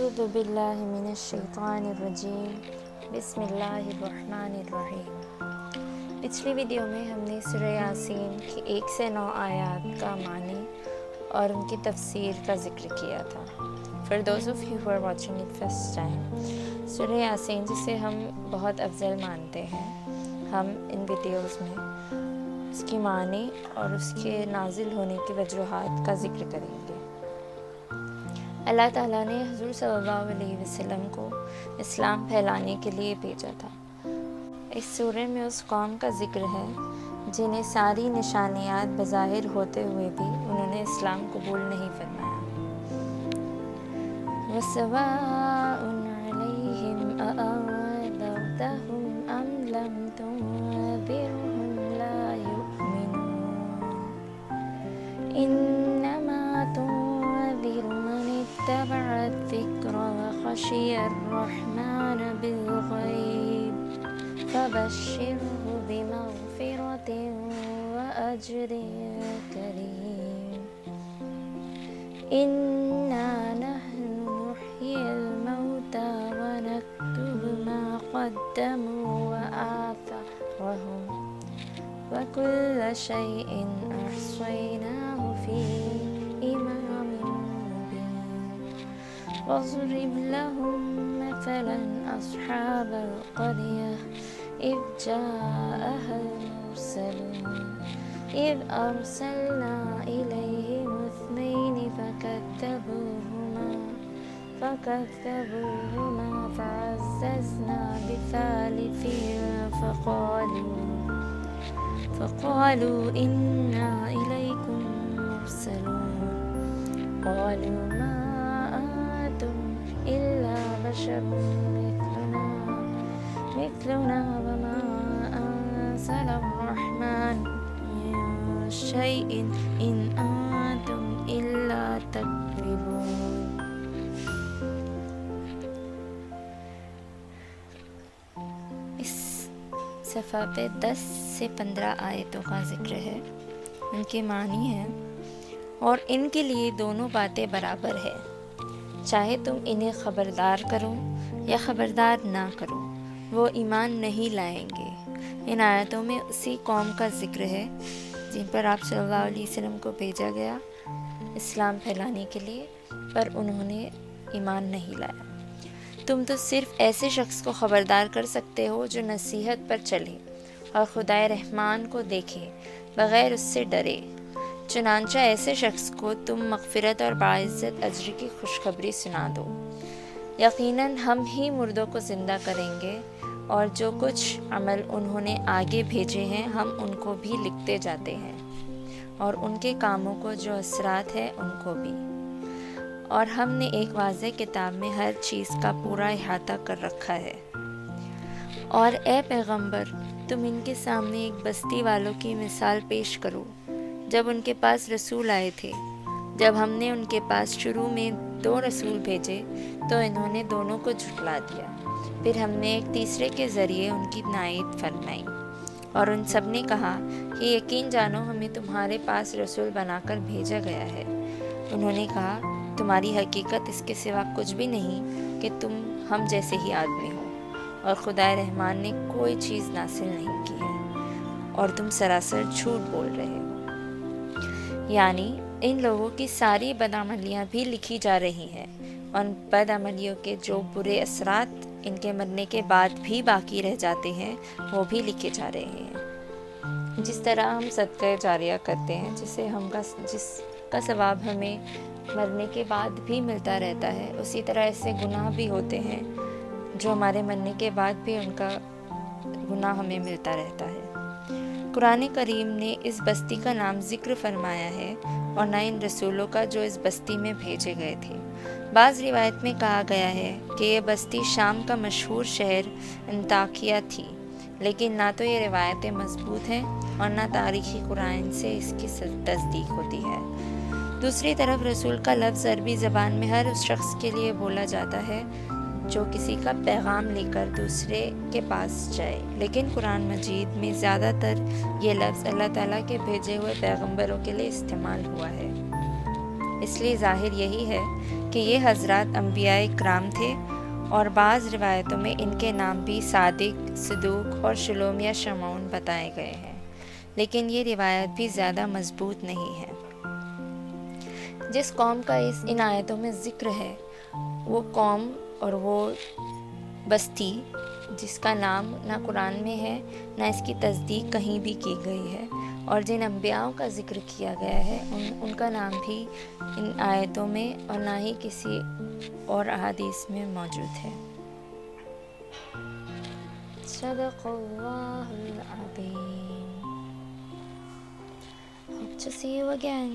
أعوذ بالله من الشیطان الرجیم بسم اللہ الرحمن الرحیم۔ پچھلی ویڈیو میں ہم نے سورہ یاسین کی 1 سے 9 آیات کا معنی اور ان کی تفسیر کا ذکر کیا تھا۔ For those of you who are watching it first time، سورہ یاسین جسے ہم بہت افضل مانتے ہیں، ہم ان ویڈیوز میں اس کی معنی اور اس کے نازل ہونے کی وجوہات کا ذکر کریں گے۔ اللہ تعالیٰ نے حضور صلی اللہ علیہ وسلم کو اسلام پھیلانے کے لیے بھیجا تھا۔ اس سورہ میں اس قوم کا ذکر ہے جنہیں ساری نشانیات بظاہر ہوتے ہوئے بھی انہوں نے اسلام قبول نہیں فرمایا۔ وَسَوَاءٌ عَلَيْهِمْ أَأَنذَرْتَهُمْ أَمْ لَمْ تُنذِرْهُمْ لَا يُؤْمِنُونَ إِنَّمَا تُنذِرُ مَنِ اتَّبَعَ الذِّكْرَ وَخَشِيَ الرَّحْمَنَ بِالْغَيْبِ فَبَشِّرْهُ بِمَغْفِرَةٍ وَأَجْرٍ كَرِيمٍ۔ إِنَّا نَحْنُ نُحْيِي الْمَوْتَى وَنَكْتُبُ مَا قَدَّمُوا وَآثَارَهُمْ وَكُلَّ شَيْءٍ أَحْصَيْنَاهُ فِي إِمَامٍ مُّبِينٍ۔ وَاضْرِبْ لَهُم مَّثَلًا أَصْحَابَ الْقَرْيَةِ إِذْ جَاءَهَا الْمُرْسَلُونَ إِذْ أَرْسَلْنَا إِلَيْهِمُ اثْنَيْنِ فَكَذَّبُوهُمَا فَعَزَّزْنَا بِثَالِثٍ فَقَالُوا إِنَّا إِلَيْكُمْ مُرْسَلُونَ قَالُوا مَا أَنتُمْ إِلَّا بَشَرٌ مثلنا وما أنزل الرحمن من شيء إن أنتم إلا تكذبون۔ اس صفحہ پہ 10 سے 15 آیتوں کا ذکر ہے، ان کے معنی ہیں اور ان کے لیے دونوں باتیں برابر ہے، چاہے تم انہیں خبردار کرو یا خبردار نہ کرو، وہ ایمان نہیں لائیں گے۔ ان آیتوں میں اسی قوم کا ذکر ہے جن پر آپ صلی اللہ علیہ وسلم کو بھیجا گیا اسلام پھیلانے کے لیے، پر انہوں نے ایمان نہیں لایا۔ تم تو صرف ایسے شخص کو خبردار کر سکتے ہو جو نصیحت پر چلے اور خدائے رحمان کو دیکھے بغیر اس سے ڈرے، چنانچہ ایسے شخص کو تم مغفرت اور باعزت اجر کی خوشخبری سنا دو۔ یقیناً ہم ہی مردوں کو زندہ کریں گے اور جو کچھ عمل انہوں نے آگے بھیجے ہیں ہم ان کو بھی لکھتے جاتے ہیں، اور ان کے کاموں کو جو اثرات ہیں ان کو بھی، اور ہم نے ایک واضح کتاب میں ہر چیز کا پورا احاطہ کر رکھا ہے۔ اور اے پیغمبر، تم ان کے سامنے ایک بستی والوں کی مثال پیش کرو جب ان کے پاس رسول آئے تھے۔ جب ہم نے ان کے پاس شروع میں 2 رسول بھیجے تو انہوں نے دونوں کو جھٹلا دیا، پھر ہم نے ایک تیسرے کے ذریعے ان کی تائید فرمائی، اور ان سب نے کہا کہ یقین جانو ہمیں تمہارے پاس رسول بنا کر بھیجا گیا ہے۔ انہوں نے کہا تمہاری حقیقت اس کے سوا کچھ بھی نہیں کہ تم ہم جیسے ہی آدمی ہو، اور خدائے رحمان نے کوئی چیز نازل نہیں کی ہے، اور تم سراسر جھوٹ بول رہے ہو۔ یعنی ان لوگوں کی ساری بدعملیاں بھی لکھی جا رہی ہیں، اور بدعملیوں کے جو برے اثرات ان کے مرنے کے بعد بھی باقی رہ جاتے ہیں وہ بھی لکھے جا رہے ہیں۔ جس طرح ہم صدقہ جاریہ کرتے ہیں جس کا ثواب ہمیں مرنے کے بعد بھی ملتا رہتا ہے، اسی طرح ایسے گناہ بھی ہوتے ہیں جو ہمارے مرنے کے بعد بھی ان کا گناہ ہمیں ملتا رہتا ہے۔ قرآن کریم نے اس بستی کا نام ذکر فرمایا ہے اور نہ ان رسولوں کا جو اس بستی میں بھیجے گئے تھے۔ بعض روایت میں کہا گیا ہے کہ یہ بستی شام کا مشہور شہر انطاکیہ تھی، لیکن نہ تو یہ روایتیں مضبوط ہیں اور نہ تاریخی قرآن سے اس کی تصدیق ہوتی ہے۔ دوسری طرف رسول کا لفظ عربی زبان میں ہر اس شخص کے لیے بولا جاتا ہے جو کسی کا پیغام لے کر دوسرے کے پاس جائے، لیکن قرآن مجید میں زیادہ تر یہ لفظ اللہ تعالیٰ کے بھیجے ہوئے پیغمبروں کے لیے استعمال ہوا ہے۔ اس لیے ظاہر یہی ہے کہ یہ حضرات انبیاء کرام تھے، اور بعض روایتوں میں ان کے نام بھی صادق، صدوق اور شلوم یا شمعون بتائے گئے ہیں، لیکن یہ روایت بھی زیادہ مضبوط نہیں ہے۔ جس قوم کا ان آیتوں میں ذکر ہے وہ قوم اور وہ بستی جس کا نام نہ قرآن میں ہے نہ اس کی تصدیق کہیں بھی کی گئی ہے، اور جن انبیاءوں کا ذکر کیا گیا ہے ان کا نام بھی ان آیتوں میں اور نہ ہی کسی اور احادیث میں موجود ہے۔ صدق اللہ العظیم۔ Hope to see you again.